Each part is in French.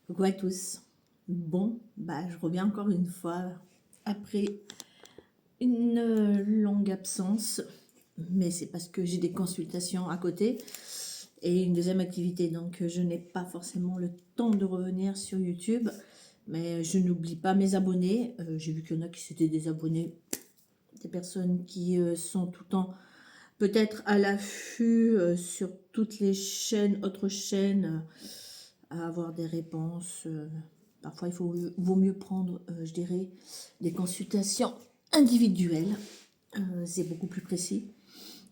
Coucou à tous. Bon, je reviens encore une fois après une longue absence, mais c'est parce que j'ai des consultations à côté et une deuxième activité, donc je n'ai pas forcément le temps de revenir sur YouTube, mais je n'oublie pas mes abonnés. J'ai vu qu'il y en a qui s'étaient désabonnés, des personnes qui sont tout le temps peut-être à l'affût sur toutes les chaînes, autres chaînes, à avoir des réponses. Parfois, vaut mieux prendre, je dirais, des consultations individuelles. C'est beaucoup plus précis.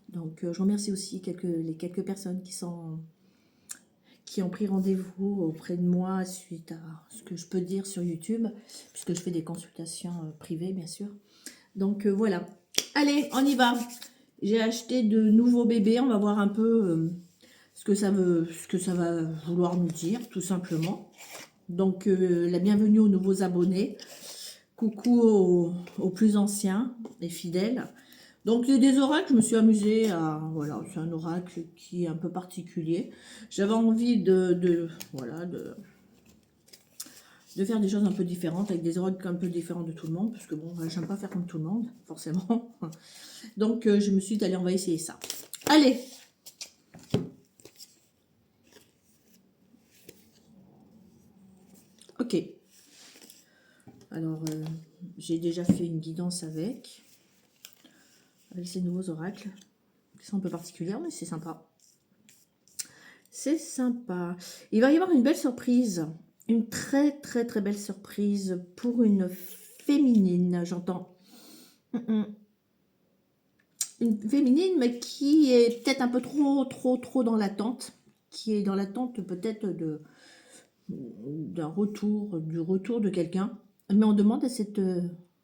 Donc, je remercie aussi les quelques personnes qui ont pris rendez-vous auprès de moi suite à ce que je peux dire sur YouTube, puisque je fais des consultations privées, bien sûr. Donc, voilà. Allez, on y va. J'ai acheté de nouveaux bébés. On va voir un peu ce que ça va vouloir nous dire, tout simplement. Donc, la bienvenue aux nouveaux abonnés. Coucou aux plus anciens et fidèles. Donc, il y a des oracles, je me suis amusée à... Voilà, c'est un oracle qui est un peu particulier. J'avais envie voilà, de faire des choses un peu différentes, avec des oracles un peu différents de tout le monde, parce que bon, j'aime pas faire comme tout le monde, forcément. Donc, je me suis dit, allez, on va essayer ça. Allez! Ok. Alors, j'ai déjà fait une guidance avec ces nouveaux oracles, qui sont un peu particuliers, mais c'est sympa. C'est sympa. Il va y avoir une belle surprise, une très très très belle surprise pour une féminine, j'entends. Une féminine, mais qui est peut-être un peu trop dans l'attente, qui est dans l'attente peut-être du retour de quelqu'un. Mais on demande à cette...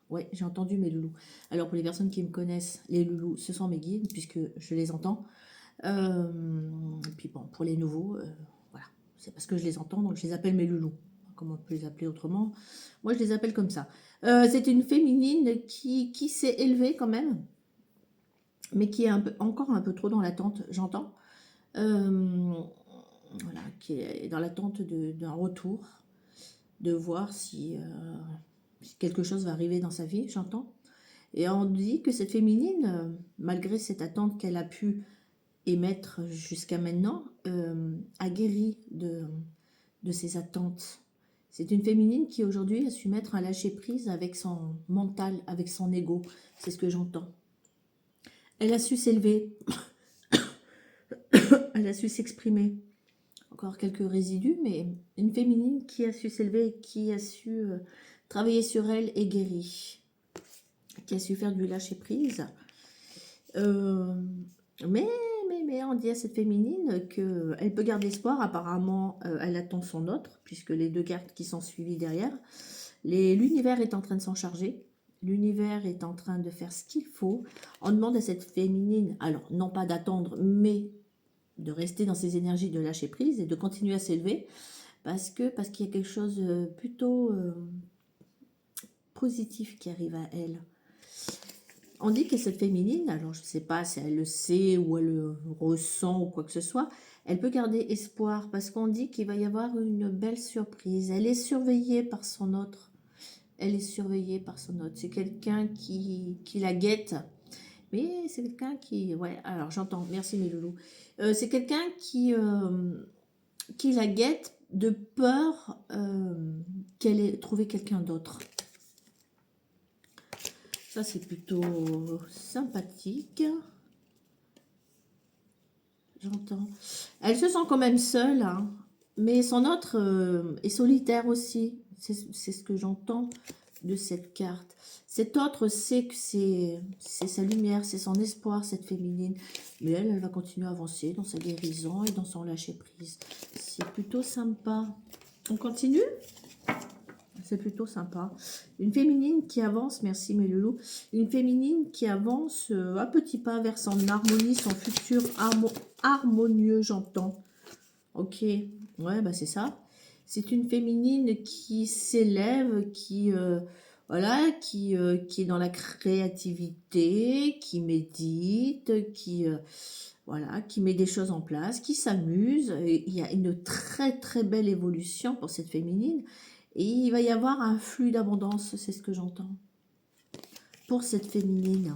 ouais, j'ai entendu mes loulous. Alors, pour les personnes qui me connaissent, les loulous, ce sont mes guides, puisque je les entends. Et puis bon, pour les nouveaux, voilà, c'est parce que je les entends, donc je les appelle mes loulous. Comment on peut les appeler autrement? Moi, je les appelle comme ça. C'est une féminine qui s'est élevée quand même, mais qui est encore un peu trop dans l'attente, j'entends. Voilà, qui est dans l'attente d'un retour, de voir si quelque chose va arriver dans sa vie, j'entends. Et on dit que cette féminine, malgré cette attente qu'elle a pu émettre jusqu'à maintenant, a guéri de ses attentes. C'est une féminine qui aujourd'hui a su mettre un lâcher-prise avec son mental, avec son ego. C'est ce que j'entends. Elle a su s'élever, elle a su s'exprimer. Encore quelques résidus, mais une féminine qui a su s'élever, qui a su travailler sur elle et guérir, qui a su faire du lâcher-prise. Mais on dit à cette féminine qu'elle peut garder espoir. Apparemment, elle attend son autre, puisque les deux cartes qui sont suivies derrière. L'univers est en train de s'en charger. L'univers est en train de faire ce qu'il faut. On demande à cette féminine, alors non pas d'attendre, mais de rester dans ses énergies de lâcher prise et de continuer à s'élever, parce qu'il y a quelque chose plutôt positif qui arrive à elle. On dit que cette féminine, alors je ne sais pas si elle le sait ou elle le ressent ou quoi que ce soit, elle peut garder espoir parce qu'on dit qu'il va y avoir une belle surprise. Elle est surveillée par son autre. Elle est surveillée par son autre. C'est quelqu'un qui la guette. Mais c'est quelqu'un qui... Ouais, alors j'entends. Merci mes loulous. C'est quelqu'un qui la guette de peur qu'elle ait trouvé quelqu'un d'autre. Ça, c'est plutôt sympathique. J'entends. Elle se sent quand même seule, hein, mais son autre est solitaire aussi. C'est ce que j'entends de cette carte. Cet autre sait que c'est sa lumière, c'est son espoir, cette féminine. Mais elle va continuer à avancer dans sa guérison et dans son lâcher-prise. C'est plutôt sympa. On continue ? C'est plutôt sympa. Une féminine qui avance, merci mes loulous, une féminine qui avance à petits pas vers son harmonie, son futur harmonieux, j'entends. Ok, ouais, bah c'est ça. C'est une féminine qui s'élève, qui voilà, qui est dans la créativité, qui médite, voilà, qui met des choses en place, qui s'amuse. Et il y a une très très belle évolution pour cette féminine. Et il va y avoir un flux d'abondance, c'est ce que j'entends. Pour cette féminine.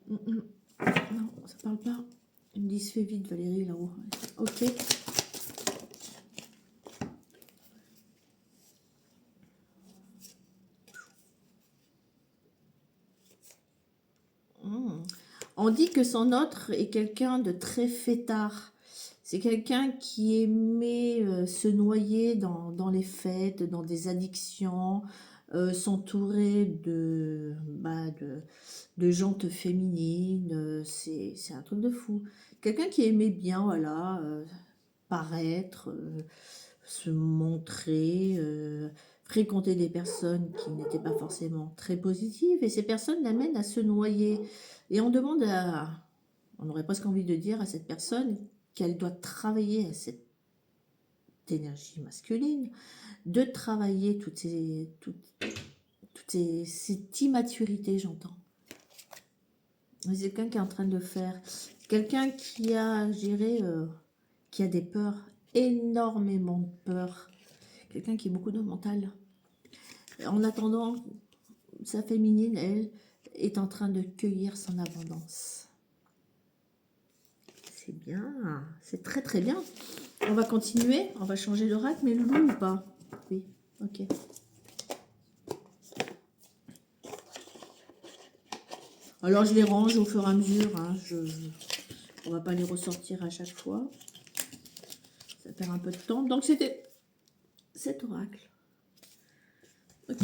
Non, ça parle pas. Ils me disent fais vite Valérie là-haut. Ok. On dit que son autre est quelqu'un de très fêtard. C'est quelqu'un qui aimait se noyer dans les fêtes, dans des addictions, s'entourer de jantes féminines. C'est un truc de fou. Quelqu'un qui aimait bien, voilà, paraître, se montrer, fréquenter des personnes qui n'étaient pas forcément très positives. Et ces personnes l'amènent à se noyer. Et on demande on aurait presque envie de dire à cette personne qu'elle doit travailler à cette énergie masculine, de travailler cette immaturité, j'entends. C'est quelqu'un qui est en train de faire. Quelqu'un qui a géré, qui a des peurs, énormément de peurs. Quelqu'un qui est beaucoup de mental. En attendant, sa féminine, elle, est en train de cueillir son abondance. C'est bien, c'est très très bien. On va continuer, on va changer d'oracle, mais le loup ou pas? Oui, ok. Alors je les range au fur et à mesure, hein. On va pas les ressortir à chaque fois. Ça perd un peu de temps. Donc c'était cet oracle. Ok.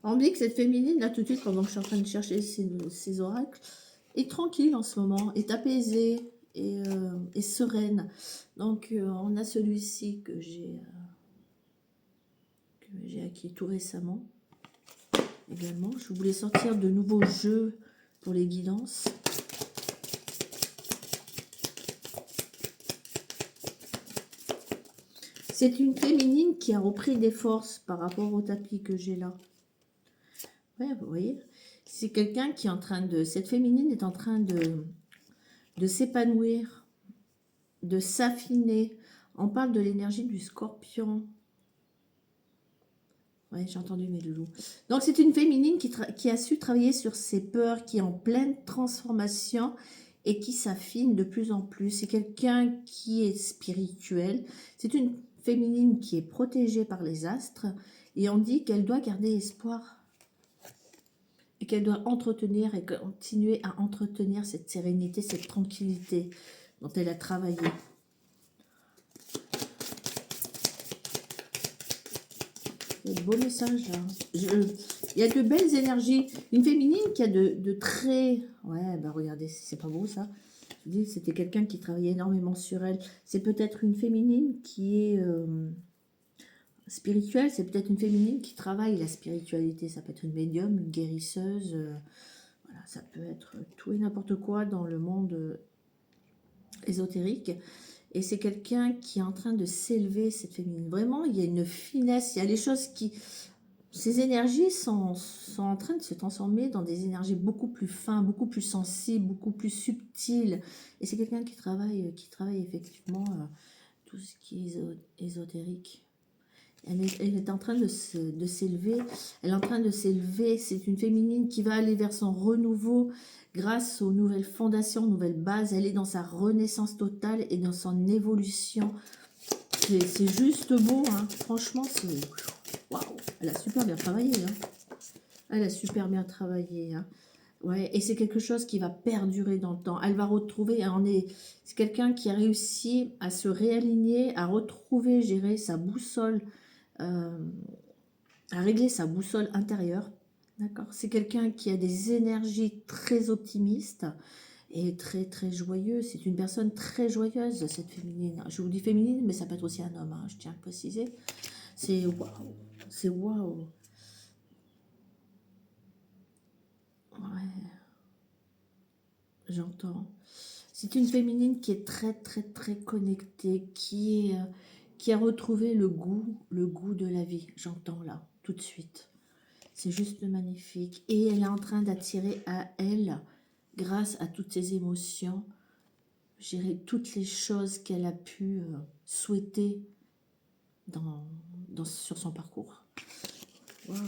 On me dit que cette féminine, là tout de suite, pendant que je suis en train de chercher ces oracles, est tranquille en ce moment, est apaisée et sereine. Donc on a celui-ci que j'ai acquis tout récemment. Également, je voulais sortir de nouveaux jeux pour les guidances. C'est une féminine qui a repris des forces par rapport au tapis que j'ai là. Ouais, vous voyez, c'est quelqu'un qui est en train de... Cette féminine est en train de s'épanouir, de s'affiner. On parle de l'énergie du scorpion. Ouais, j'ai entendu mes loulous. Donc, c'est une féminine qui a su travailler sur ses peurs, qui est en pleine transformation et qui s'affine de plus en plus. C'est quelqu'un qui est spirituel. C'est une féminine qui est protégée par les astres. Et on dit qu'elle doit garder espoir. Et qu'elle doit entretenir et continuer à entretenir cette sérénité, cette tranquillité dont elle a travaillé. Il y a de beaux messages là. Il y a de belles énergies. Une féminine qui a de très... Ouais, bah regardez, c'est pas beau ça. Je dis, c'était quelqu'un qui travaillait énormément sur elle. C'est peut-être une féminine qui est spirituelle. C'est peut-être une féminine qui travaille la spiritualité. Ça peut être une médium, une guérisseuse. Voilà, ça peut être tout et n'importe quoi dans le monde ésotérique. Et c'est quelqu'un qui est en train de s'élever, cette féminine. Vraiment, il y a une finesse, il y a les choses qui... Ces énergies sont en train de se transformer dans des énergies beaucoup plus fines, beaucoup plus sensibles, beaucoup plus subtiles. Et c'est quelqu'un qui travaille effectivement tout ce qui est ésotérique. Elle est en train de s'élever. Elle est en train de s'élever. C'est une féminine qui va aller vers son renouveau grâce aux nouvelles fondations, nouvelles bases. Elle est dans sa renaissance totale et dans son évolution. C'est juste beau, hein. Franchement, c'est... Waouh, elle a super bien travaillé, hein. Elle a super bien travaillé, hein. Ouais, et c'est quelque chose qui va perdurer dans le temps. Elle va retrouver, c'est quelqu'un qui a réussi à se réaligner, à retrouver, gérer sa boussole, à régler sa boussole intérieure. D'accord. C'est quelqu'un qui a des énergies très optimistes et très très joyeux. C'est une personne très joyeuse, cette féminine. Je vous dis féminine, mais ça peut être aussi un homme, hein, je tiens à le préciser. C'est waouh. C'est waouh. Ouais. j'entends. C'est une féminine qui est très, très, très connectée, qui a retrouvé le goût de la vie. J'entends là, tout de suite. C'est juste magnifique. Et elle est en train d'attirer à elle, grâce à toutes ses émotions, je dirais, toutes les choses qu'elle a pu souhaiter sur son parcours. Waouh.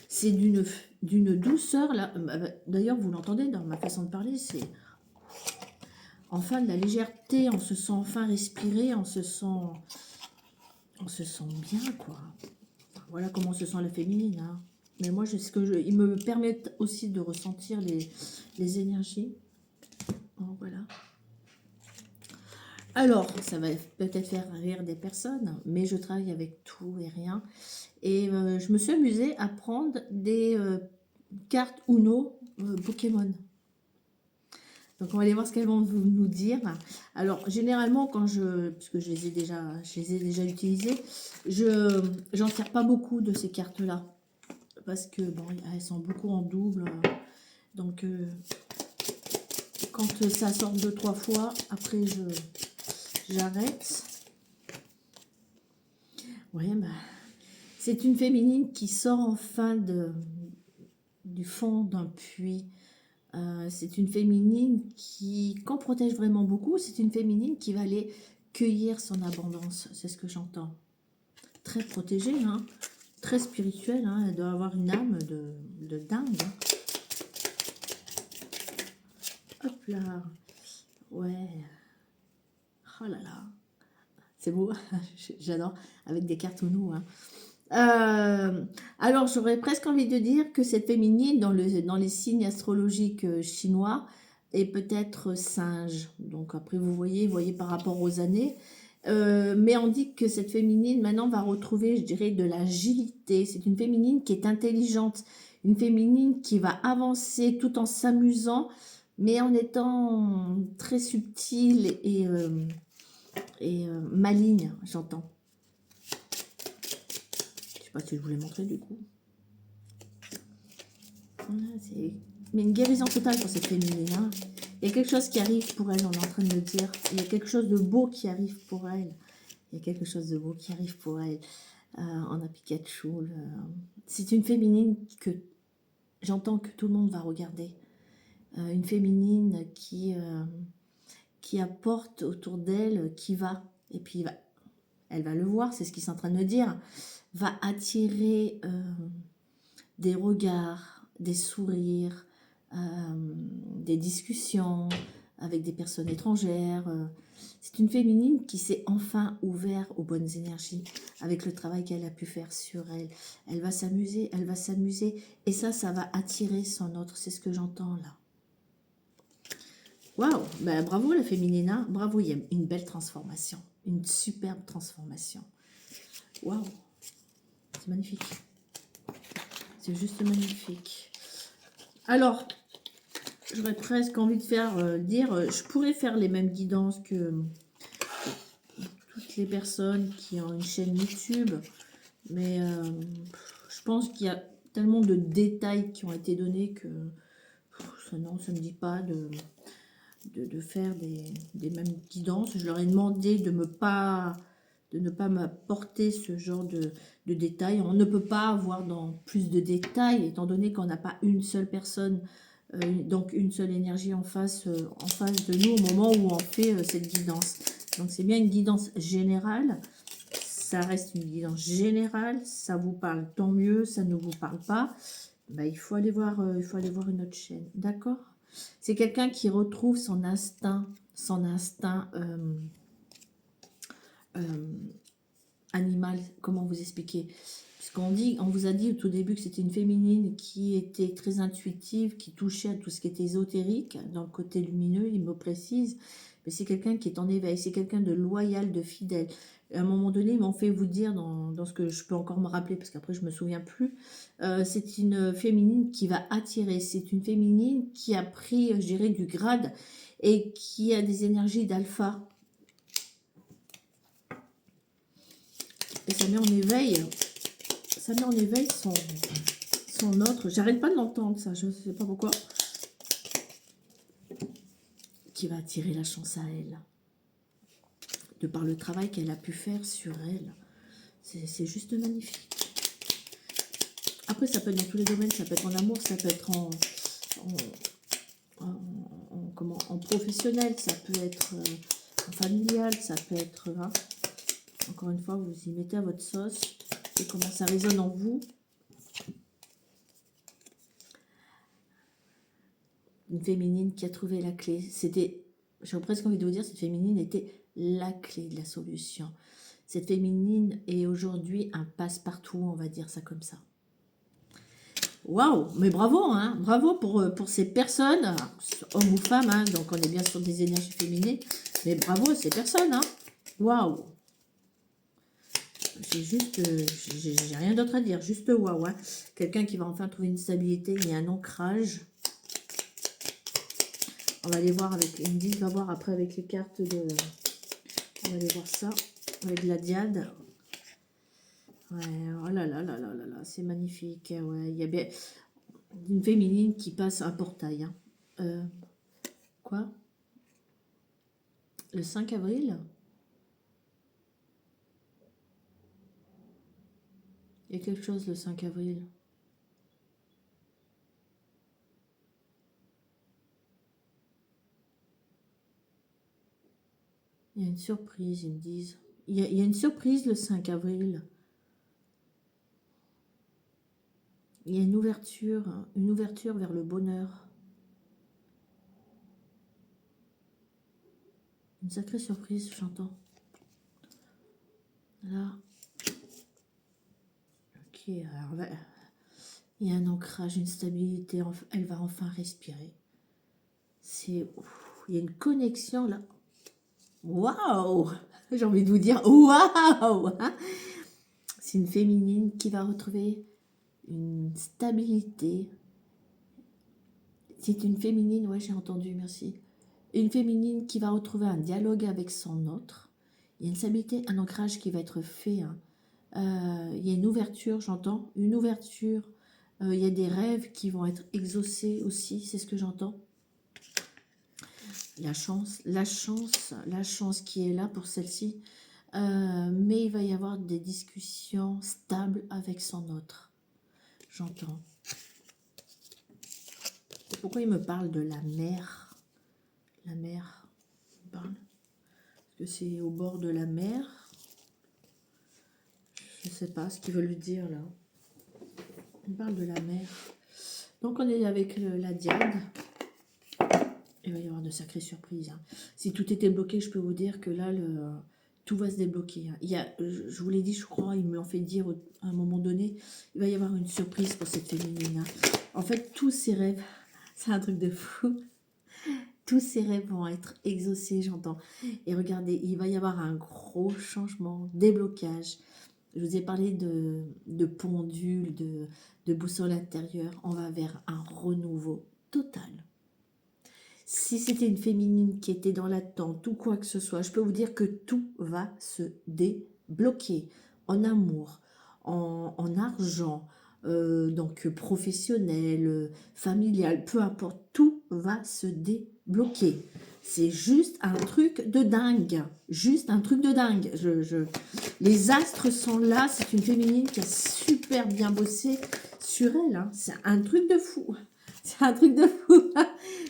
C'est d'une douceur, là. D'ailleurs, vous l'entendez dans ma façon de parler, c'est enfin de la légèreté, on se sent enfin respirer, on se sent bien, quoi. Voilà comment se sent la féminine, hein. Mais moi, ils me permettent aussi de ressentir les énergies. Bon, voilà. Alors, ça va peut-être faire rire des personnes, mais je travaille avec tout et rien. Et je me suis amusée à prendre des cartes Uno Pokémon. Donc, on va aller voir ce qu'elles vont nous dire. Alors, généralement, puisque je les ai déjà utilisées, j'en tire pas beaucoup de ces cartes-là. Parce que, bon, elles sont beaucoup en double. Donc, quand ça sort 2-3 fois, après, j'arrête. Ouais, bah, c'est une féminine qui sort enfin du fond d'un puits. C'est une féminine qu'on protège vraiment beaucoup. C'est une féminine qui va aller cueillir son abondance. C'est ce que j'entends. Très protégée, hein, très spirituelle. Hein, elle doit avoir une âme de dingue. Hein. Hop là. Ouais. Oh là là. C'est beau. J'adore. Avec des cartes Uno. Hein. Alors, j'aurais presque envie de dire que cette féminine, dans les signes astrologiques chinois, est peut-être singe. Donc, après, vous voyez par rapport aux années. Mais on dit que cette féminine, maintenant, va retrouver, je dirais, de l'agilité. C'est une féminine qui est intelligente. Une féminine qui va avancer tout en s'amusant, mais en étant très subtile et maligne, j'entends. Je sais pas si je vous l'ai montré du coup. Voilà, mais une guérison totale pour cette féminine. Hein. Il y a quelque chose qui arrive pour elle, on est en train de me dire. Il y a quelque chose de beau qui arrive pour elle. Il y a quelque chose de beau qui arrive pour elle. On a Pikachu. C'est une féminine que j'entends que tout le monde va regarder. Une féminine qui apporte autour d'elle, qui va. Et puis elle va le voir, c'est ce qu'ils sont en train de me dire. Va attirer des regards, des sourires, des discussions avec des personnes étrangères. C'est une féminine qui s'est enfin ouverte aux bonnes énergies avec le travail qu'elle a pu faire sur elle. Elle va s'amuser, et ça va attirer son autre. C'est ce que j'entends là. Waouh, ben, bravo la féminine, hein. Bravo, il y a une belle transformation, une superbe transformation. Waouh, c'est magnifique. C'est juste magnifique. Alors, j'aurais presque envie de je pourrais faire les mêmes guidances que toutes les personnes qui ont une chaîne YouTube, mais je pense qu'il y a tellement de détails qui ont été donnés que ça ne me dit pas de faire des mêmes guidances. Je leur ai demandé de ne pas m'apporter ce genre de détails. On ne peut pas avoir dans plus de détails, étant donné qu'on n'a pas une seule personne, donc une seule énergie en face de nous au moment où on fait cette guidance. Donc c'est bien une guidance générale. Ça reste une guidance générale. Ça vous parle, tant mieux. Ça ne vous parle pas. Ben, il faut aller voir une autre chaîne. D'accord ? C'est quelqu'un qui retrouve son instinct animal. Comment vous expliquer? On vous a dit au tout début que c'était une féminine qui était très intuitive, qui touchait à tout ce qui était ésotérique, dans le côté lumineux, il me précise. Mais c'est quelqu'un qui est en éveil, c'est quelqu'un de loyal, de fidèle. À un moment donné, ils m'ont fait vous dire, dans ce que je peux encore me rappeler, parce qu'après je ne me souviens plus, c'est une féminine qui va attirer, c'est une féminine qui a pris, je dirais, du grade et qui a des énergies d'alpha. Et ça met en éveil son autre. J'arrête pas de l'entendre, ça, je ne sais pas pourquoi. qui va attirer la chance à elle. De par le travail qu'elle a pu faire sur elle. C'est juste magnifique. Après, ça peut être dans tous les domaines, ça peut être en amour, ça peut être en professionnel, ça peut être en familial, ça peut être... Hein, encore une fois, vous y mettez à votre sauce et comment ça résonne en vous. Une féminine qui a trouvé la clé. C'était, j'ai presque envie de vous dire, cette féminine était la clé de la solution. Cette féminine est aujourd'hui un passe-partout, on va dire ça comme ça. Waouh, mais bravo, hein, bravo pour ces personnes, hommes ou femmes, hein, donc on est bien sur des énergies féminines, mais bravo à ces personnes, hein, waouh. J'ai juste, j'ai rien d'autre à dire, juste waouh, hein. Quelqu'un qui va enfin trouver une stabilité, il y a un ancrage. On va aller voir avec, il me dit, va voir après avec les cartes de, on va aller voir ça, avec la diade. Ouais, oh là là là là là là, c'est magnifique, ouais, il y a bien une féminine qui passe un portail, hein. Quoi? Le 5 avril? Il y a quelque chose le 5 avril. Il y a une surprise, ils me disent. Il y a une surprise le 5 avril. Il y a une ouverture vers le bonheur. Une sacrée surprise, j'entends. Là. Ok, alors là, il y a un ancrage, une stabilité. Elle va enfin respirer. Il y a une connexion là. Waouh! J'ai envie de vous dire waouh! C'est une féminine qui va retrouver une stabilité. C'est une féminine, ouais, j'ai entendu, merci. Une féminine qui va retrouver un dialogue avec son autre. Il y a une stabilité, un ancrage qui va être fait. Hein. Il y a une ouverture, j'entends. Une ouverture. Il y a des rêves qui vont être exaucés aussi, c'est ce que j'entends. La chance qui est là pour celle-ci. Mais il va y avoir des discussions stables avec son autre. J'entends. Pourquoi il me parle de la mer? La mer, il parle. Est-ce que c'est au bord de la mer? Je ne sais pas ce qu'il veut lui dire là. Il parle de la mer. Donc on est avec la diade. Il va y avoir de sacrées surprises. Hein. Si tout était bloqué, je peux vous dire que là, tout va se débloquer. Hein. Il y a, je vous l'ai dit, je crois, ils me l'ont fait dire à un moment donné, il va y avoir une surprise pour cette féminine. Hein. En fait, tous ses rêves, c'est un truc de fou. Tous ces rêves vont être exaucés, j'entends. Et regardez, il va y avoir un gros changement, déblocage. Je vous ai parlé de pendule, de boussole intérieure. On va vers un renouveau total. Si c'était une féminine qui était dans l'attente ou quoi que ce soit, je peux vous dire que tout va se débloquer. En amour, en argent, donc professionnel, familial, peu importe, tout va se débloquer. C'est juste un truc de dingue. Juste un truc de dingue. Les astres sont là. C'est une féminine qui a super bien bossé sur elle. Hein. C'est un truc de fou. C'est un truc de fou.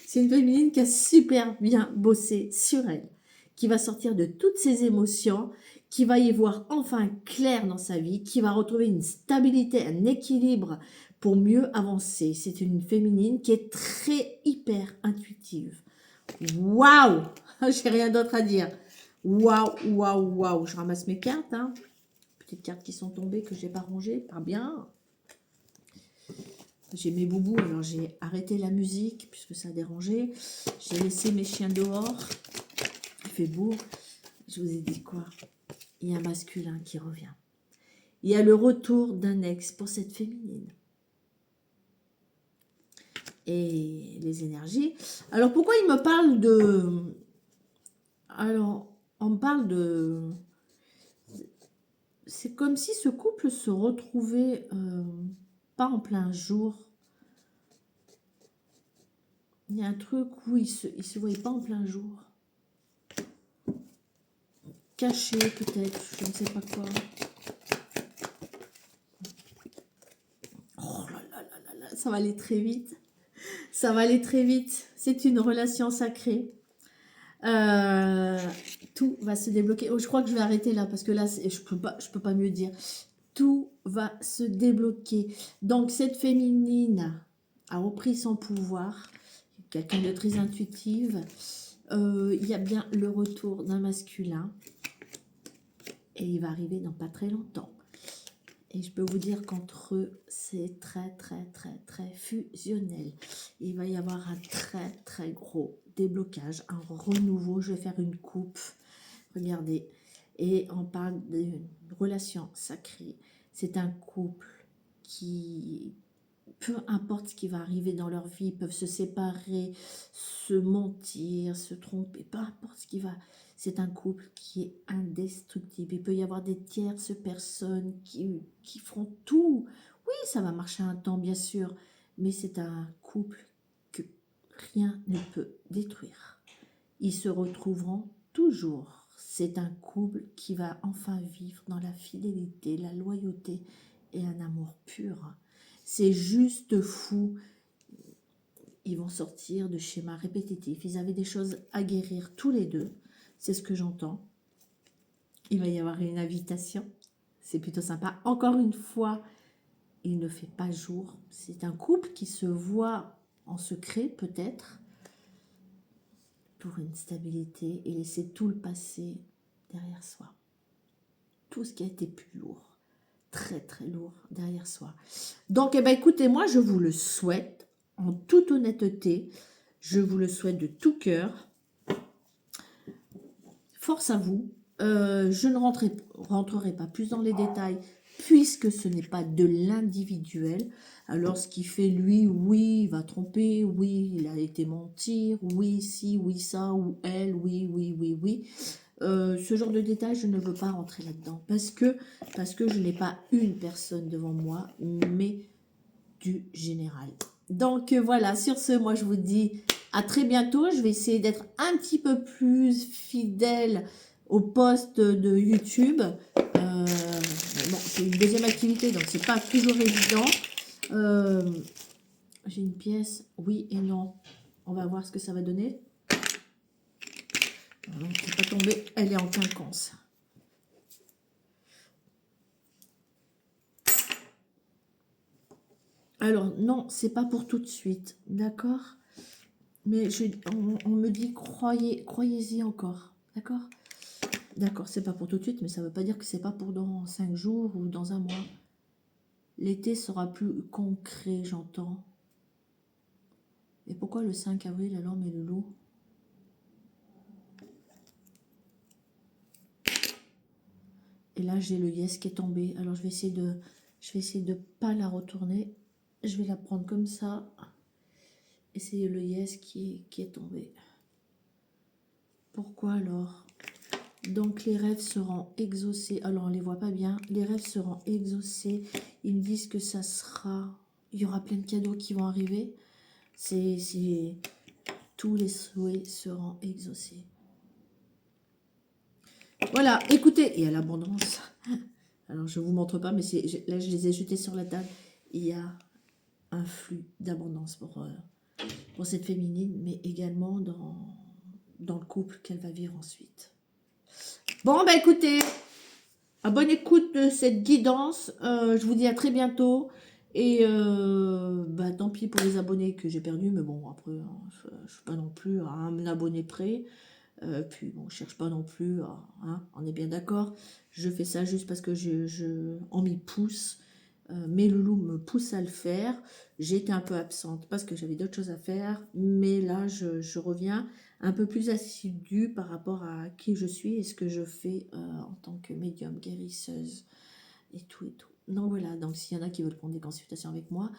C'est une féminine qui a super bien bossé sur elle. Qui va sortir de toutes ses émotions. Qui va y voir enfin clair dans sa vie. Qui va retrouver une stabilité, un équilibre pour mieux avancer. C'est une féminine qui est très hyper intuitive. Waouh! J'ai rien d'autre à dire. Waouh, waouh, waouh. Je ramasse mes cartes. Hein. Petites cartes qui sont tombées que j'ai pas rangées. Pas bien. J'ai mes boubous, alors j'ai arrêté la musique puisque ça a dérangé. J'ai laissé mes chiens dehors. Il fait beau. Je vous ai dit quoi? Il y a un masculin qui revient. Il y a le retour d'un ex pour cette féminine. Et les énergies. Alors pourquoi il me parle de... Alors, on me parle de... C'est comme si ce couple se retrouvait pas en plein jour. Il y a un truc où il se voyait pas en plein jour. Caché peut-être, je ne sais pas quoi. Oh là là là là là, ça va aller très vite. Ça va aller très vite. C'est une relation sacrée. Euh, tout va se débloquer. Oh, je crois que je vais arrêter là parce que là, je peux pas mieux dire. Tout va se débloquer. Donc, cette féminine a repris son pouvoir. Quelqu'un de très intuitive. Il y a bien le retour d'un masculin. Et il va arriver dans pas très longtemps. Et je peux vous dire qu'entre eux, c'est très, très, très, très fusionnel. Il va y avoir un très, très gros déblocage, un renouveau. Je vais faire une coupe. Regardez. Et on parle d'une relation sacrée. C'est un couple qui, peu importe ce qui va arriver dans leur vie, peuvent se séparer, se mentir, se tromper, peu importe ce qui va. C'est un couple qui est indestructible. Il peut y avoir des tierces personnes qui feront tout. Oui, ça va marcher un temps, bien sûr, mais c'est un couple que rien ne peut détruire. Ils se retrouveront toujours. C'est un couple qui va enfin vivre dans la fidélité, la loyauté et un amour pur. C'est juste fou. Ils vont sortir de schémas répétitifs. Ils avaient des choses à guérir tous les deux. C'est ce que j'entends. Il va y avoir une invitation. C'est plutôt sympa. Encore une fois, il ne fait pas jour. C'est un couple qui se voit en secret peut-être pour une stabilité et laisser tout le passé derrière soi. Tout ce qui a été plus lourd, très très lourd derrière soi. Donc, eh ben, écoutez, moi je vous le souhaite en toute honnêteté. Je vous le souhaite de tout cœur. Force à vous. Je ne rentrerai pas plus dans les détails puisque ce n'est pas de l'individuel. Alors, ce qui fait lui, oui, il va tromper, oui, il a été mentir, oui, si, oui, ça, ou elle, oui, oui, oui, oui. Ce genre de détails, je ne veux pas rentrer là-dedans parce que je n'ai pas une personne devant moi, mais du général. Donc voilà, sur ce, moi je vous dis à très bientôt. Je vais essayer d'être un petit peu plus fidèle au post de YouTube. Bon, c'est une deuxième activité, donc c'est pas toujours évident. J'ai une pièce, oui et non. On va voir ce que ça va donner. Non, c'est pas tombé, elle est en quinconce. Alors, non, c'est pas pour tout de suite, d'accord? Mais on me dit, croyez-y encore, d'accord? D'accord, c'est pas pour tout de suite, mais ça veut pas dire que c'est pas pour dans 5 jours ou dans un mois. L'été sera plus concret, j'entends. Et pourquoi le 5 avril, alors, mais le loup? Et là, j'ai le yes qui est tombé. Alors, je vais essayer de pas la retourner. Je vais la prendre comme ça. Et c'est le yes qui est tombé. Pourquoi alors? Donc les rêves seront exaucés. Alors on les voit pas bien. Les rêves seront exaucés. Ils me disent que ça sera... Il y aura plein de cadeaux qui vont arriver. Tous les souhaits seront exaucés. Voilà, écoutez. Et à l'abondance. Alors je ne vous montre pas, mais là je les ai jetés sur la table. Il y a un flux d'abondance pour cette féminine, mais également dans le couple qu'elle va vivre ensuite. Bon, bah écoutez, à bonne écoute de cette guidance. Je vous dis à très bientôt. Et bah, tant pis pour les abonnés que j'ai perdus. Mais bon, après, hein, je ne suis pas non plus à un abonné près. Puis bon, je cherche pas non plus. Hein, on est bien d'accord. Je fais ça juste parce que on m'y pousse. Mes loulous me poussent à le faire. J'étais un peu absente parce que j'avais d'autres choses à faire. Mais là, je reviens un peu plus assidue par rapport à qui je suis et ce que je fais en tant que médium, guérisseuse et tout et tout. Donc voilà, donc s'il y en a qui veulent prendre des consultations avec moi,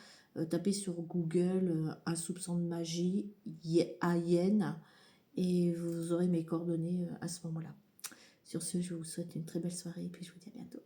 tapez sur Google un soupçon de magie, Yen, et vous aurez mes coordonnées à ce moment-là. Sur ce, je vous souhaite une très belle soirée et puis je vous dis à bientôt.